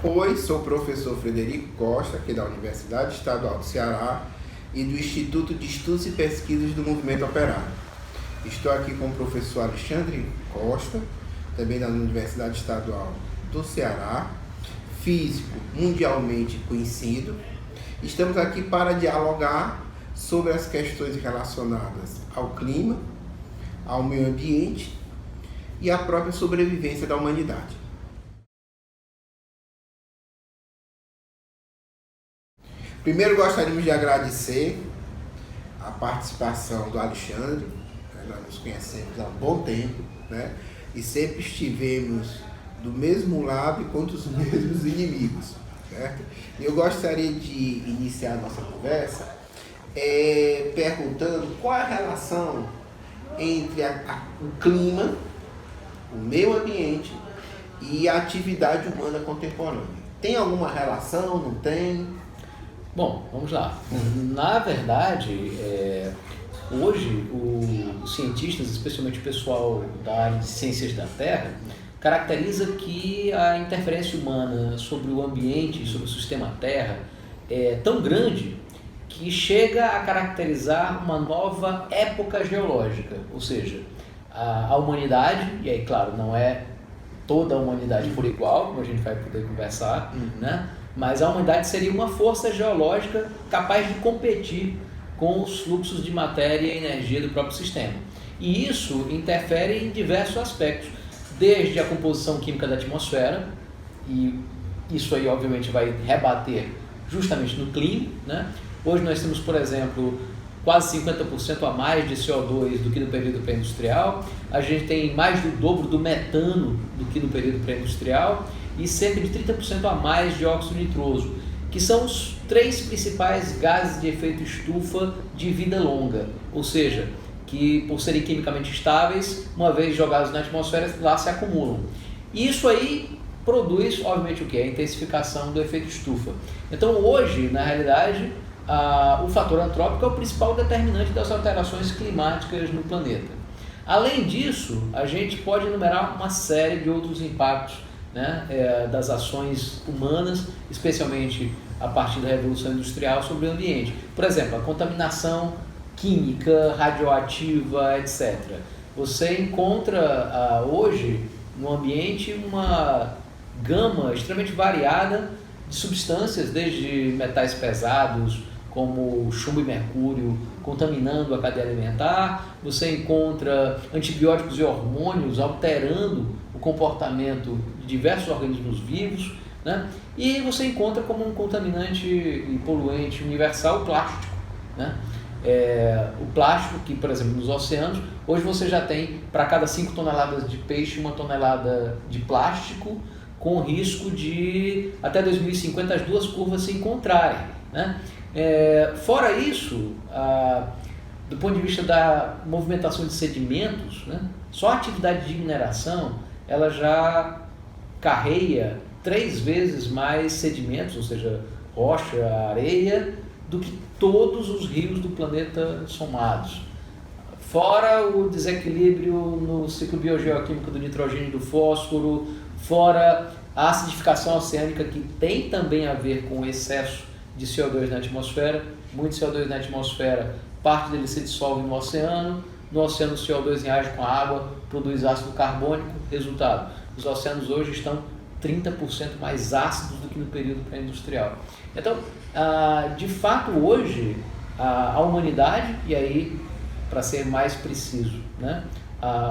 Oi, sou o professor Frederico Costa, aqui da Universidade Estadual do Ceará e do Instituto de Estudos e Pesquisas do Movimento Operário. Estou aqui com o professor Alexandre Costa, também da Universidade Estadual do Ceará, físico mundialmente conhecido. Estamos aqui para dialogar sobre as questões relacionadas ao clima, ao meio ambiente e à própria sobrevivência da humanidade. Primeiro gostaríamos de agradecer a participação do Alexandre. Nós nos conhecemos há um bom tempo, né? E sempre estivemos do mesmo lado e contra os mesmos inimigos, certo? E eu gostaria de iniciar a nossa conversa perguntando qual é a relação entre o clima, o meio ambiente e a atividade humana contemporânea. Tem alguma relação? Não tem? Bom, vamos lá. Na verdade, hoje os cientistas, especialmente o pessoal da área de ciências da Terra, caracteriza que a interferência humana sobre o ambiente, sobre o sistema Terra, é tão grande que chega a caracterizar uma nova época geológica, ou seja, a humanidade, e aí claro, não é toda a humanidade por igual, como a gente vai poder conversar, né? Mas a humanidade seria uma força geológica capaz de competir com os fluxos de matéria e energia do próprio sistema. E isso interfere em diversos aspectos, desde a composição química da atmosfera, e isso aí obviamente vai rebater justamente no clima, né? Hoje nós temos, por exemplo, quase 50% a mais de CO2 do que no período pré-industrial, a gente tem mais do dobro do metano do que no período pré-industrial e cerca de 30% a mais de óxido nitroso, que são os três principais gases de efeito estufa de vida longa, ou seja, que por serem quimicamente estáveis, uma vez jogados na atmosfera, lá se acumulam. E isso aí produz, obviamente, o que? A intensificação do efeito estufa. Então hoje, na realidade, o fator antrópico é o principal determinante das alterações climáticas no planeta. Além disso, a gente pode enumerar uma série de outros impactos, né, das ações humanas, especialmente a partir da Revolução Industrial, sobre o ambiente. Por exemplo, a contaminação química, radioativa, etc. Você encontra hoje no ambiente uma gama extremamente variada de substâncias, desde metais pesados, como chumbo e mercúrio, contaminando a cadeia alimentar. Você encontra antibióticos e hormônios alterando o comportamento de diversos organismos vivos, né? E você encontra como um contaminante e poluente universal o plástico, né? O plástico que, por exemplo, nos oceanos, hoje você já tem para cada 5 toneladas de peixe, 1 tonelada de plástico, com risco de até 2050 as duas curvas se encontrarem, né? Fora isso, do ponto de vista da movimentação de sedimentos, né, só a atividade de mineração ela já carreia 3 vezes mais sedimentos, ou seja, rocha, areia, do que todos os rios do planeta somados. Fora o desequilíbrio no ciclo biogeoquímico do nitrogênio e do fósforo, fora a acidificação oceânica, que tem também a ver com o excesso de CO2 na atmosfera. Muito CO2 na atmosfera, parte dele se dissolve no oceano o CO2 reage com a água, produz ácido carbônico, resultado, os oceanos hoje estão 30% mais ácidos do que no período pré-industrial. Então, de fato, hoje, a humanidade, e aí, para ser mais preciso, né,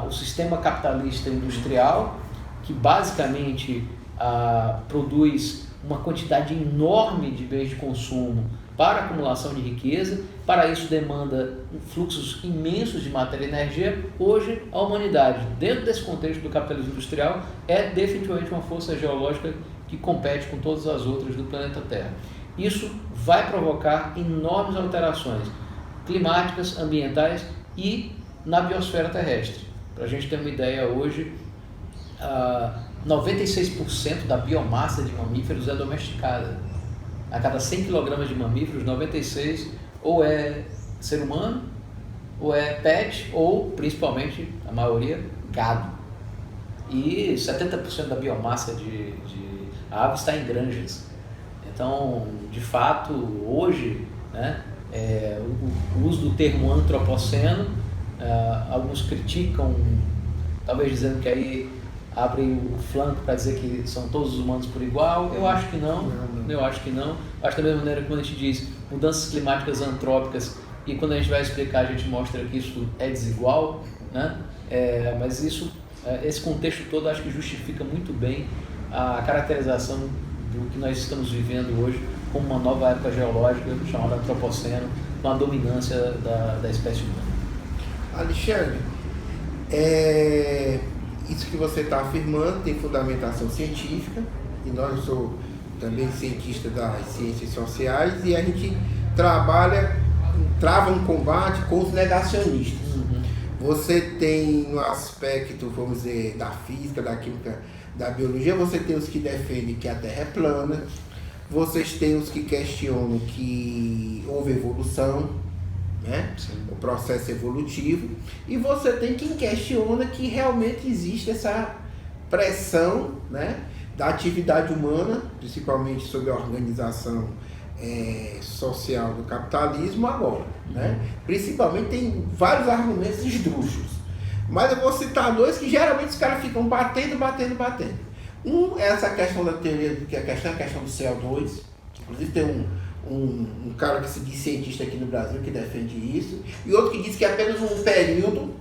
o sistema capitalista industrial, que basicamente produz uma quantidade enorme de bens de consumo para acumulação de riqueza, para isso demanda fluxos imensos de matéria e energia. Hoje, a humanidade, dentro desse contexto do capitalismo industrial, é definitivamente uma força geológica que compete com todas as outras do planeta Terra. Isso vai provocar enormes alterações climáticas, ambientais e na biosfera terrestre. Para a gente ter uma ideia, hoje, 96% da biomassa de mamíferos é domesticada. A cada 100 kg de mamíferos, 96 ou é ser humano, ou é pet, ou principalmente, a maioria, gado. E 70% da biomassa a água está em granjas. Então, de fato, hoje, né, o uso do termo antropoceno, alguns criticam, talvez dizendo que aí abrem o flanco para dizer que são todos os humanos por igual. Eu acho que não. Eu acho que não. Acho da mesma maneira que quando a gente diz mudanças climáticas antrópicas, e quando a gente vai explicar, a gente mostra que isso é desigual, né? Mas esse contexto todo acho que justifica muito bem a caracterização do que nós estamos vivendo hoje como uma nova época geológica chamada antropoceno, com a dominância da espécie humana. Alexandre, isso que você está afirmando tem fundamentação científica, e nós sou também cientista das ciências sociais, e a gente trava um combate com os negacionistas. Você tem no aspecto, vamos dizer, da física, da química, da biologia, você tem os que defendem que a Terra é plana, vocês têm os que questionam que houve evolução, né? O processo evolutivo, e você tem quem questiona que realmente existe essa pressão, né, da atividade humana, principalmente sobre a organização social do capitalismo agora, né? Principalmente tem vários argumentos esdrúxulos, mas eu vou citar dois que geralmente os caras ficam batendo. Um é essa questão da teoria, que é a questão do CO2, inclusive tem um cara que se diz cientista aqui no Brasil que defende isso, e outro que diz que é apenas um período,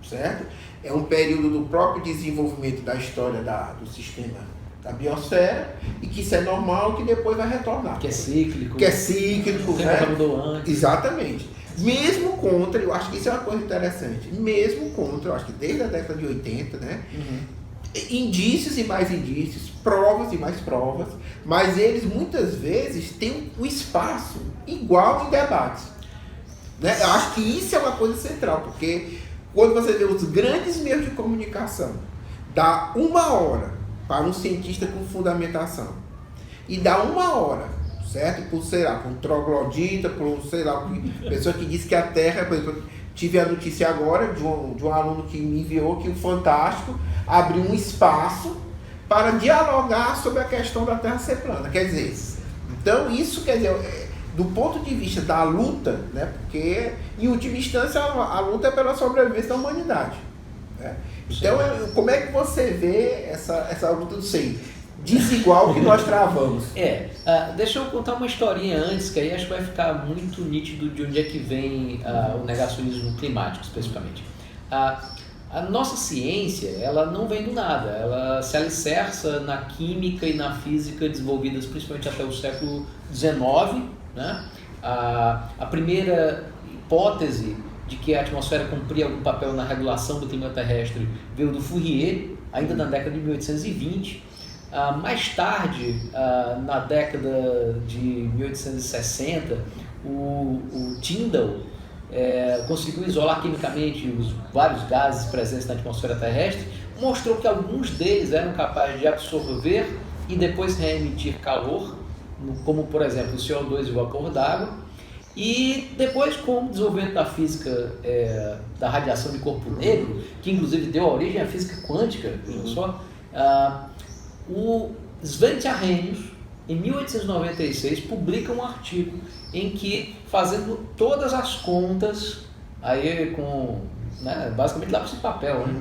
certo? É um período do próprio desenvolvimento da história do sistema da biosfera, e que isso é normal, que depois vai retornar. Que é cíclico. Né? Mudou antes. Exatamente. Mesmo contra, eu acho que isso é uma coisa interessante, mesmo contra, eu acho que desde a década de 80, né? Indícios e mais indícios, provas e mais provas, mas eles muitas vezes têm um espaço igual em debates. Né? Eu acho que isso é uma coisa central, porque quando você vê os grandes meios de comunicação, dá 1 hora para um cientista com fundamentação, e dá 1 hora, certo? Por, sei lá, por um troglodita, por, sei lá, pessoa que diz que a Terra, por exemplo, tive a notícia agora de um aluno que me enviou que o Fantástico abriu um espaço para dialogar sobre a questão da Terra ser plana. Quer dizer, então isso quer dizer, do ponto de vista da luta, né? Porque em última instância a luta é pela sobrevivência da humanidade, né? Então, como é que você vê essa luta do seio desigual que nós travamos? Deixa eu contar uma historinha antes, que aí acho que vai ficar muito nítido de onde é que vem o negacionismo climático, especificamente. A nossa ciência, ela não vem do nada, ela se alicerça na química e na física desenvolvidas principalmente até o século XIX, né? A primeira hipótese de que a atmosfera cumpria algum papel na regulação do clima terrestre veio do Fourier, ainda na década de 1820. Mais tarde, na década de 1860, o Tyndall conseguiu isolar quimicamente os vários gases presentes na atmosfera terrestre, mostrou que alguns deles eram capazes de absorver e depois reemitir calor, como por exemplo o CO2 e o vapor d'água. E depois, com o desenvolvimento da física da radiação de corpo negro, que inclusive deu origem à física quântica, só, o Svante Arrhenius, em 1896, publica um artigo em que, fazendo todas as contas, aí com, né, basicamente lápis de papel, né,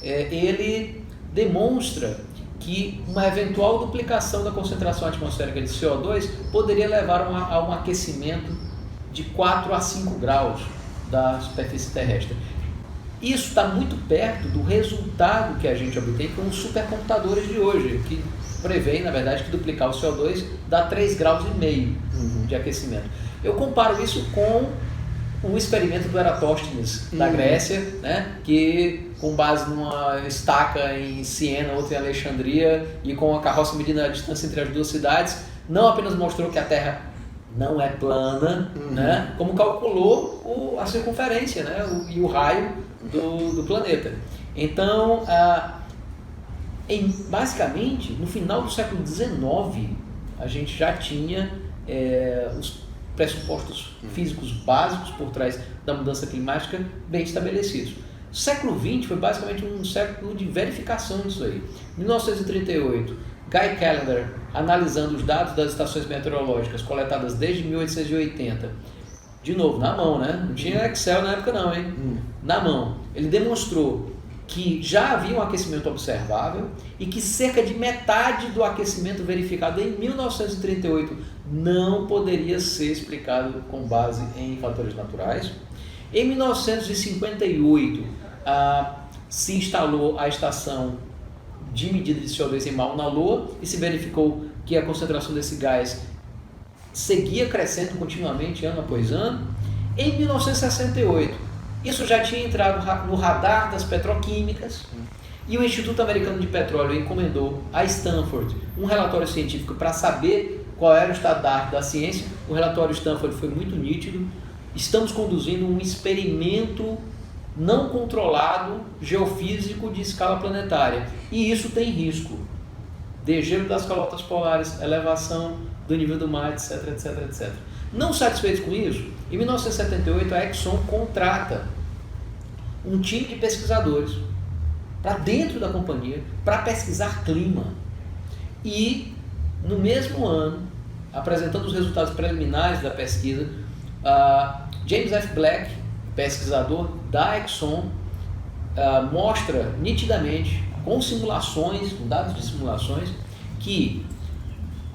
ele demonstra que uma eventual duplicação da concentração atmosférica de CO2 poderia levar a um aquecimento de 4 a 5 graus da superfície terrestre. Isso está muito perto do resultado que a gente obtém com os supercomputadores de hoje, que prevêem, na verdade, que duplicar o CO2 dá 3,5 graus de aquecimento. Eu comparo isso com o experimento do Eratóstenes, da Grécia, né, que com base numa estaca em Siena, outra em Alexandria, e com a carroça medindo a distância entre as duas cidades, não apenas mostrou que a Terra não é plana, né, como calculou a circunferência, né, e o raio do planeta. Então, basicamente, no final do século XIX, a gente já tinha os pressupostos físicos básicos por trás da mudança climática bem estabelecidos. O século XX foi basicamente um século de verificação disso aí. Em 1938, Guy Callender, analisando os dados das estações meteorológicas coletadas desde 1880, de novo, na mão, né? Não tinha Excel na época não, hein? Na mão. Ele demonstrou que já havia um aquecimento observável e que cerca de metade do aquecimento verificado em 1938 não poderia ser explicado com base em fatores naturais. Em 1958, se instalou a estação de medida de CO2 em Mao na Lua e se verificou que a concentração desse gás seguia crescendo continuamente ano após ano. Em 1968, isso já tinha entrado no radar das petroquímicas e o Instituto Americano de Petróleo encomendou a Stanford um relatório científico para saber qual era o estado da arte da ciência. O relatório Stanford foi muito nítido. Estamos conduzindo um experimento não controlado geofísico de escala planetária e isso tem risco. Degelo das calotas polares, elevação do nível do mar, etc, etc, etc. Não satisfeitos com isso, em 1978 a Exxon contrata um time de pesquisadores para dentro da companhia para pesquisar clima. E no mesmo ano, apresentando os resultados preliminares da pesquisa, James F. Black, pesquisador da Exxon, mostra nitidamente, com simulações, com dados de simulações, que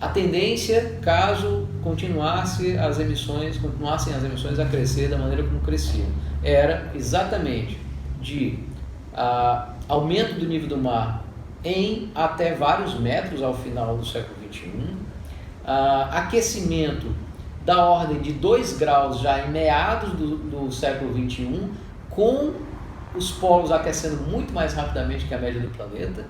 a tendência, caso continuassem as emissões a crescer da maneira como cresciam, era exatamente de aumento do nível do mar em até vários metros ao final do século XXI, aquecimento da ordem de 2 graus já em meados do século XXI, com os polos aquecendo muito mais rapidamente que a média do planeta,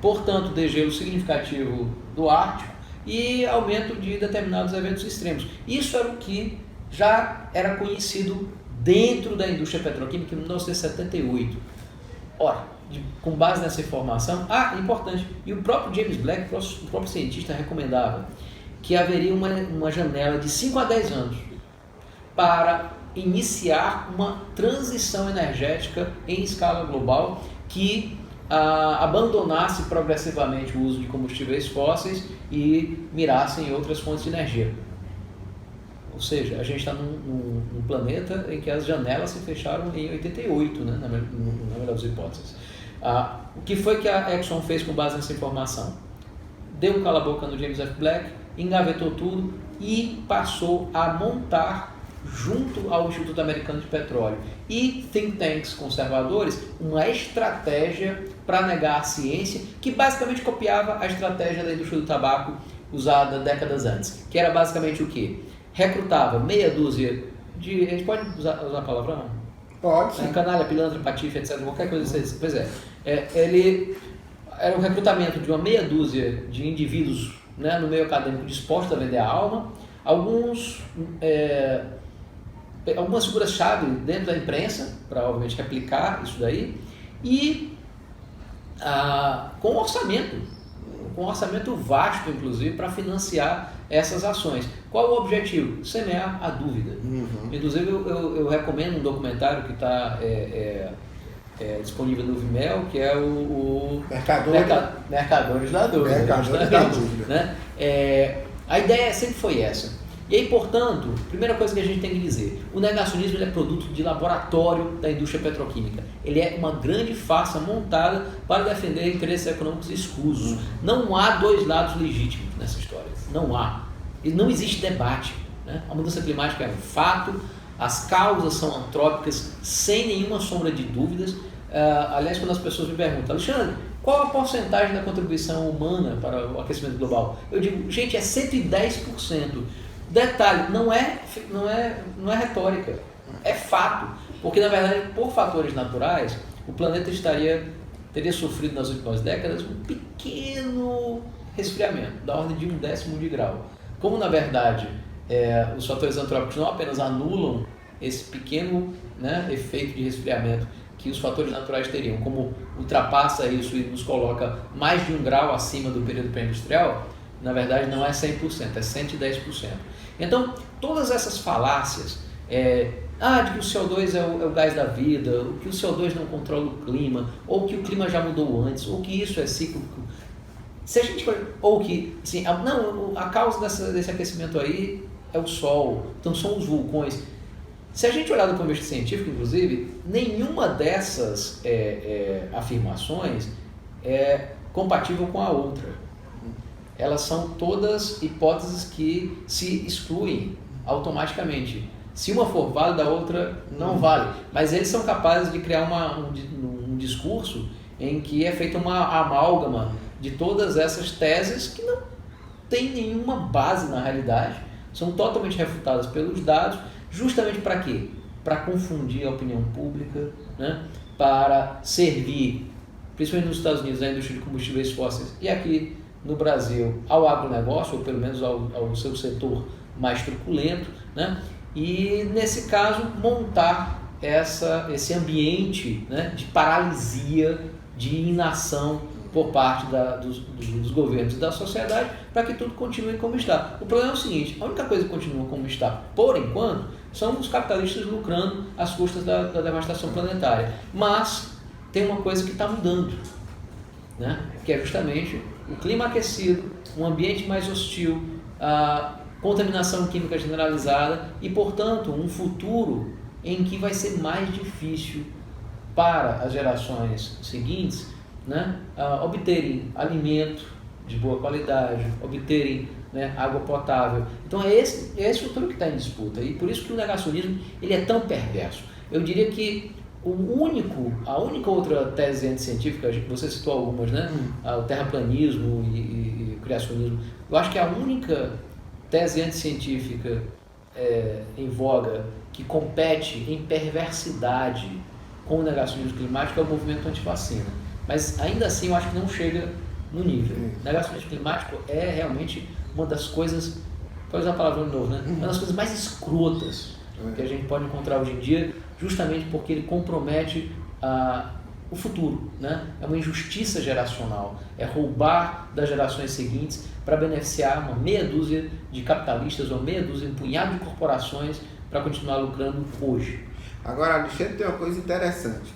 portanto degelo significativo do Ártico e aumento de determinados eventos extremos. Isso era o que já era conhecido dentro da indústria petroquímica em 1978. Ora, com base nessa informação, importante, e o próprio James Black, o próprio cientista, recomendava que haveria uma janela de 5 a 10 anos para iniciar uma transição energética em escala global que abandonasse progressivamente o uso de combustíveis fósseis e mirasse em outras fontes de energia. Ou seja, a gente está num planeta em que as janelas se fecharam em 88, né, na melhor das hipóteses. O que foi que a Exxon fez com base nessa informação? Deu um cala-boca no James F. Black, engavetou tudo e passou a montar, junto ao Instituto Americano de Petróleo e think tanks conservadores, uma estratégia para negar a ciência que basicamente copiava a estratégia da indústria do tabaco usada décadas antes, que era basicamente o quê? Recrutava meia dúzia de... A gente pode usar palavrão? Pode, sim. Canalha, pilantra, patife, etc. Qualquer coisa desse. Pois é. Ele era o recrutamento de uma meia dúzia de indivíduos, né, no meio acadêmico dispostos a vender a alma, algumas figuras-chave dentro da imprensa, para obviamente replicar isso daí, e com orçamento vasto, inclusive, para financiar essas ações. Qual o objetivo? Semear a dúvida. Inclusive, eu recomendo um documentário que está disponível no Vimeo, que é o Mercadores da Dúvida. Mercadores da Dúvida. Né? A ideia sempre foi essa. E aí, portanto, primeira coisa que a gente tem que dizer, o negacionismo ele é produto de laboratório da indústria petroquímica. Ele é uma grande farsa montada para defender interesses econômicos escusos. Não há dois lados legítimos nessa história. Não há. E não existe debate. Né? A mudança climática é um fato, as causas são antrópicas, sem nenhuma sombra de dúvidas. Aliás, quando as pessoas me perguntam, Alexandre, qual a porcentagem da contribuição humana para o aquecimento global? Eu digo, gente, é 110%. Detalhe, não é retórica, é fato, porque na verdade, por fatores naturais, o planeta teria sofrido nas últimas décadas um pequeno resfriamento, da ordem de 1/10 de grau. Como na verdade os fatores antrópicos não apenas anulam esse pequeno, né, efeito de resfriamento que os fatores naturais teriam, como ultrapassa isso e nos coloca mais de 1 grau acima do período pré-industrial, na verdade não é 100%, é 110%. Então, todas essas falácias, de que o CO2 é o gás da vida, ou que o CO2 não controla o clima, ou que o clima já mudou antes, ou que isso é cíclico, Se a gente ou que assim, a causa desse aquecimento aí é o Sol, então são os vulcões. Se a gente olhar do ponto de vista científico, inclusive, nenhuma dessas afirmações é compatível com a outra. Elas são todas hipóteses que se excluem automaticamente. Se uma for válida, a outra não vale. Mas eles são capazes de criar um discurso em que é feita uma amálgama de todas essas teses que não tem nenhuma base na realidade, são totalmente refutadas pelos dados, justamente para quê? Para confundir a opinião pública, né? Para servir, principalmente nos Estados Unidos, a indústria de combustíveis fósseis e aqui no Brasil ao agronegócio, ou pelo menos ao seu setor mais truculento, né? E nesse caso montar esse ambiente, né, de paralisia, de inação por parte dos governos e da sociedade para que tudo continue como está. O problema é o seguinte, a única coisa que continua como está, por enquanto, são os capitalistas lucrando às custas da devastação planetária. Mas tem uma coisa que está mudando, né? Que é justamente o clima aquecido, um ambiente mais hostil, a contaminação química generalizada e, portanto, um futuro em que vai ser mais difícil para as gerações seguintes, né, obterem alimento de boa qualidade, obterem, né, água potável. Então é esse futuro que está em disputa, e por isso que o negacionismo ele é tão perverso. Eu diria que a única outra tese anticientífica, você citou algumas, né, o terraplanismo e o criacionismo, eu acho que a única tese anticientífica em voga que compete em perversidade com o negacionismo climático é o movimento antivacina. Mas ainda assim eu acho que não chega no nível. O negacionismo climático é realmente uma das coisas, pode usar a palavra de novo, né? Uma das coisas mais escrotas que a gente pode encontrar hoje em dia, justamente porque ele compromete o futuro, né? É uma injustiça geracional, é roubar das gerações seguintes para beneficiar uma meia dúzia de capitalistas ou um punhado de corporações para continuar lucrando hoje. Agora, Alexandre, tem uma coisa interessante,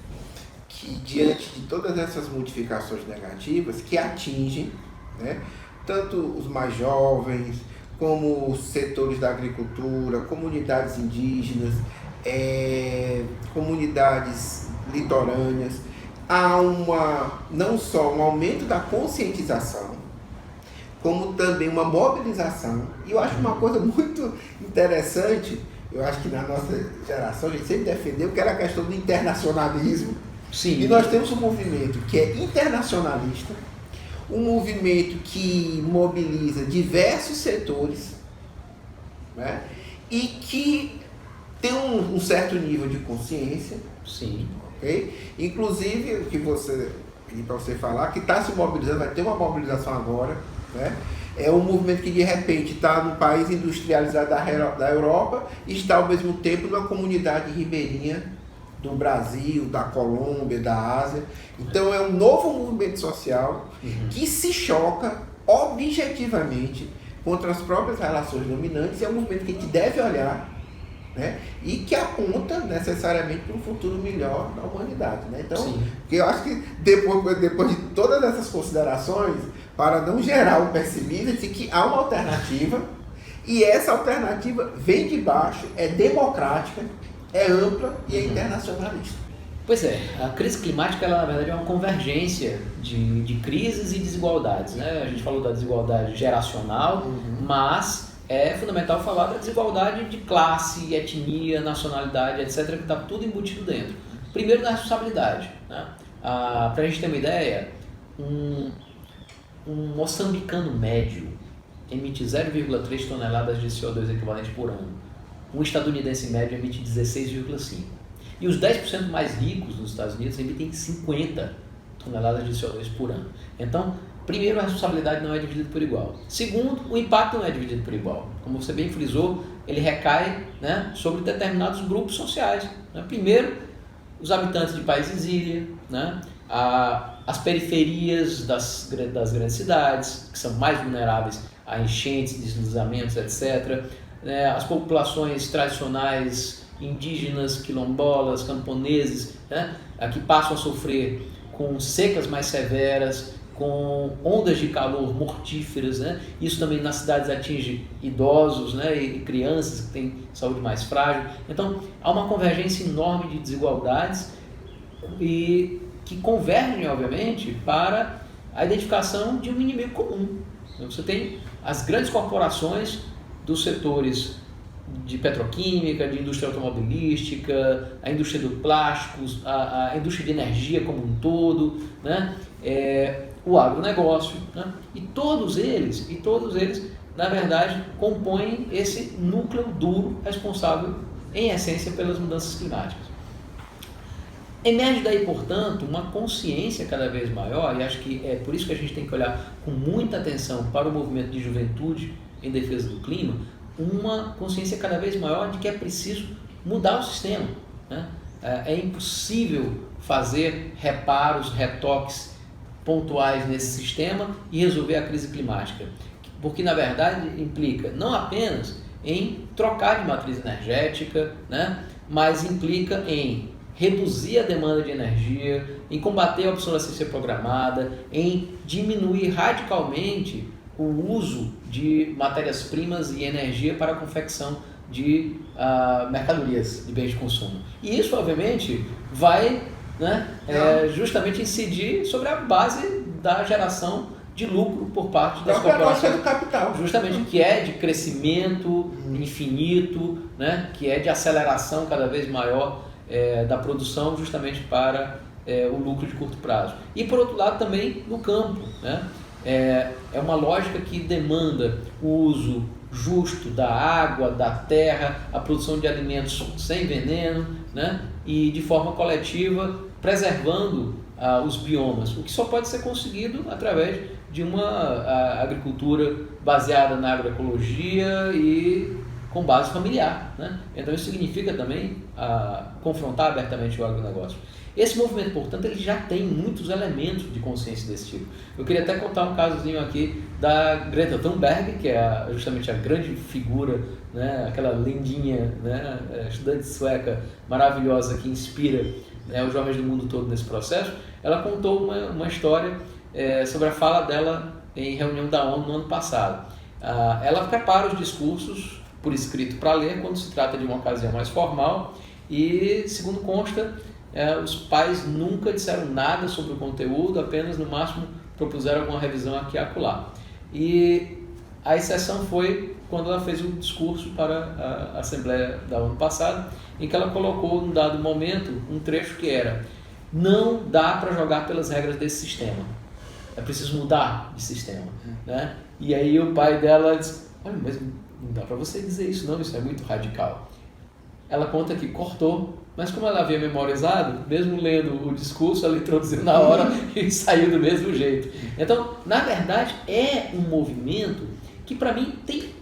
que diante de todas essas modificações negativas que atingem, né, tanto os mais jovens, como os setores da agricultura, comunidades indígenas, comunidades litorâneas, há não só um aumento da conscientização, como também uma mobilização. E eu acho uma coisa muito interessante, eu acho que na nossa geração a gente sempre defendeu que era a questão do internacionalismo. Sim. E nós temos um movimento que é internacionalista, um movimento que mobiliza diversos setores, né? E que tem um certo nível de consciência. Sim. Okay? Inclusive, o que você pedi para você falar, que está se mobilizando, vai ter uma mobilização agora, né? É um movimento que de repente está num país industrializado da Europa e está ao mesmo tempo numa comunidade ribeirinha do Brasil, da Colômbia, da Ásia. Então é um novo movimento social que se choca objetivamente contra as próprias relações dominantes. É um movimento que a gente deve olhar, né? E que aponta necessariamente para um futuro melhor da humanidade, né? Então, porque eu acho que depois de todas essas considerações, para não gerar um pessimismo, de que há uma alternativa, e essa alternativa vem de baixo, é democrática, é ampla e é internacionalista. Pois é, a crise climática, ela na verdade é uma convergência de crises e desigualdades, né? A gente falou da desigualdade geracional, mas é fundamental falar da desigualdade de classe, etnia, nacionalidade, etc., que está tudo embutido dentro. Primeiro, da responsabilidade, né? Para a gente ter uma ideia, um moçambicano médio emite 0,3 toneladas de CO2 equivalente por ano. Um estadunidense médio emite 16,5. E os 10% mais ricos dos Estados Unidos emitem 50 toneladas de CO2 por ano. Então, primeiro, a responsabilidade não é dividida por igual. Segundo, o impacto não é dividido por igual. Como você bem frisou, ele recai, né, sobre determinados grupos sociais, né? Primeiro, os habitantes de países ilha, né? As periferias das grandes cidades, que são mais vulneráveis a enchentes, deslizamentos, etc. As populações tradicionais, indígenas, quilombolas, camponeses, né? Que passam a sofrer com secas mais severas, com ondas de calor mortíferas, né? Isso também nas cidades atinge idosos, né? E crianças que têm saúde mais frágil. Então, há uma convergência enorme de desigualdades e que convergem, obviamente, para a identificação de um inimigo comum. Então, você tem as grandes corporações dos setores de petroquímica, de indústria automobilística, a indústria do plástico, a indústria de energia como um todo, né? O agronegócio, né? E todos eles, na verdade, compõem esse núcleo duro responsável, em essência, pelas mudanças climáticas. Emerge daí, portanto, uma consciência cada vez maior, e acho que é por isso que a gente tem que olhar com muita atenção para o movimento de juventude em defesa do clima, uma consciência cada vez maior de que é preciso mudar o sistema, né? É impossível fazer reparos, retoques pontuais nesse sistema e resolver a crise climática, porque na verdade implica não apenas em trocar de matriz energética, né? Mas implica em reduzir a demanda de energia, em combater a obsolescência programada, em diminuir radicalmente o uso de matérias-primas e energia para a confecção de mercadorias, de bens de consumo. E isso, obviamente, vai, né, justamente incidir sobre a base da geração de lucro por parte das corporações do capital. Justamente, que é de crescimento infinito, né, que é de aceleração cada vez maior da produção, justamente para o lucro de curto prazo. E, por outro lado, também no campo, né? É uma lógica que demanda o uso justo da água, da terra, a produção de alimentos sem veneno, né? E de forma coletiva, preservando os biomas, o que só pode ser conseguido através de uma agricultura baseada na agroecologia e com base familiar, né? Então isso significa também confrontar abertamente o agronegócio. Esse movimento, portanto, ele já tem muitos elementos de consciência desse tipo. Eu queria até contar um casozinho aqui da Greta Thunberg, que é justamente a grande figura, né, aquela lendinha, né, estudante sueca maravilhosa que inspira, né, os jovens do mundo todo nesse processo. Ela contou uma história sobre a fala dela em reunião da ONU no ano passado. Ela prepara os discursos por escrito para ler quando se trata de uma ocasião mais formal e, segundo consta, os pais nunca disseram nada sobre o conteúdo, apenas no máximo propuseram alguma revisão aqui e acolá. E a exceção foi quando ela fez o discurso para a Assembleia da ONU passada, em que ela colocou, num dado momento, um trecho que era: não dá para jogar pelas regras desse sistema, é preciso mudar de sistema, né? E aí o pai dela disse: olha, mas não dá para você dizer isso não, isso é muito radical. Ela conta que cortou, mas como ela havia memorizado, mesmo lendo o discurso, ela introduziu na hora e saiu do mesmo jeito. Então, na verdade, é um movimento que, para mim,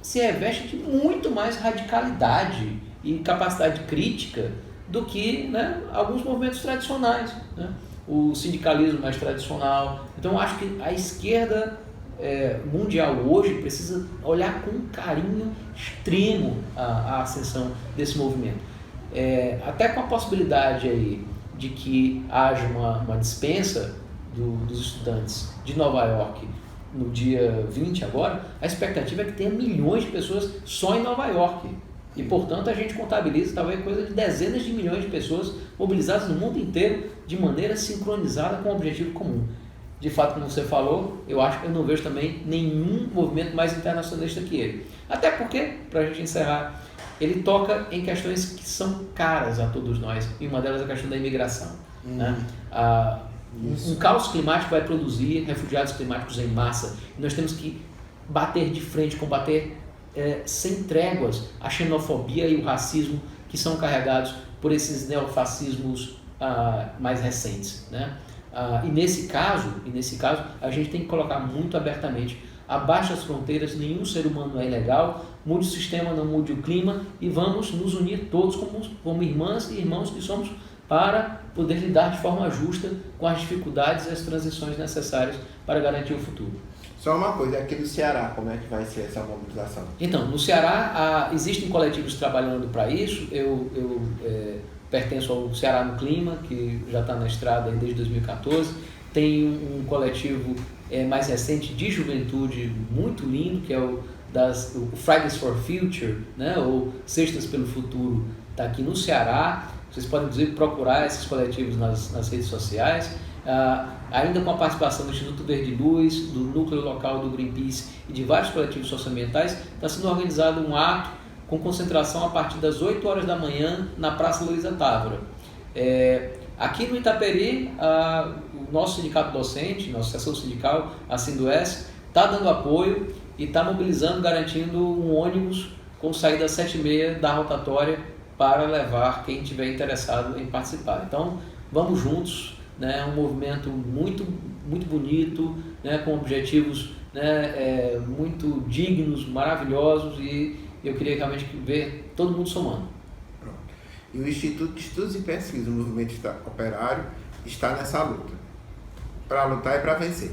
se reveste de muito mais radicalidade e capacidade crítica do que, né, alguns movimentos tradicionais, né? O sindicalismo mais tradicional. Então, eu acho que a esquerda mundial hoje precisa olhar com um carinho extremo a ascensão desse movimento. Até com a possibilidade aí de que haja uma dispensa dos estudantes de Nova York no dia 20 agora, a expectativa é que tenha milhões de pessoas só em Nova York. E, portanto, a gente contabiliza talvez coisa de dezenas de milhões de pessoas mobilizadas no mundo inteiro de maneira sincronizada com um objetivo comum. De fato, como você falou, eu não vejo também nenhum movimento mais internacionalista que ele. Até porque, para a gente encerrar, ele toca em questões que são caras a todos nós, e uma delas é a questão da imigração. Né? Um caos climático vai produzir refugiados climáticos em massa, e nós temos que bater de frente, combater sem tréguas a xenofobia e o racismo que são carregados por esses neofascismos mais recentes, né? E nesse caso, a gente tem que colocar muito abertamente: abaixo das fronteiras, nenhum ser humano é ilegal, mude o sistema, não mude o clima, e vamos nos unir todos como irmãs e irmãos que somos, para poder lidar de forma justa com as dificuldades e as transições necessárias para garantir o futuro. Só uma coisa, aqui no Ceará, como é que vai ser essa mobilização? Então, no Ceará existem coletivos trabalhando para isso. Eu pertenço ao Ceará no Clima, que já está na estrada desde 2014. Tem um coletivo mais recente de juventude muito lindo, que é o Fridays for Future, né? Ou Sextas pelo Futuro, está aqui no Ceará. Vocês podem, inclusive, procurar esses coletivos nas redes sociais. Ainda com a participação do Instituto Verde Luz, do Núcleo Local do Greenpeace e de vários coletivos socioambientais, está sendo organizado um ato com concentração a partir das 8 horas da manhã na Praça Luiza Távora. Aqui no Itaperi, o nosso sindicato docente, nossa associação sindical, a Sindues, está dando apoio e está mobilizando, garantindo um ônibus com saída às 7h30 da rotatória para levar quem estiver interessado em participar. Então, vamos juntos, né? Um movimento muito, muito bonito, né? Com objetivos, né? Muito dignos, maravilhosos, e eu queria realmente ver todo mundo somando. Pronto. E o Instituto de Estudos e Pesquisa do Movimento Operário está nessa luta. Para lutar e para vencer.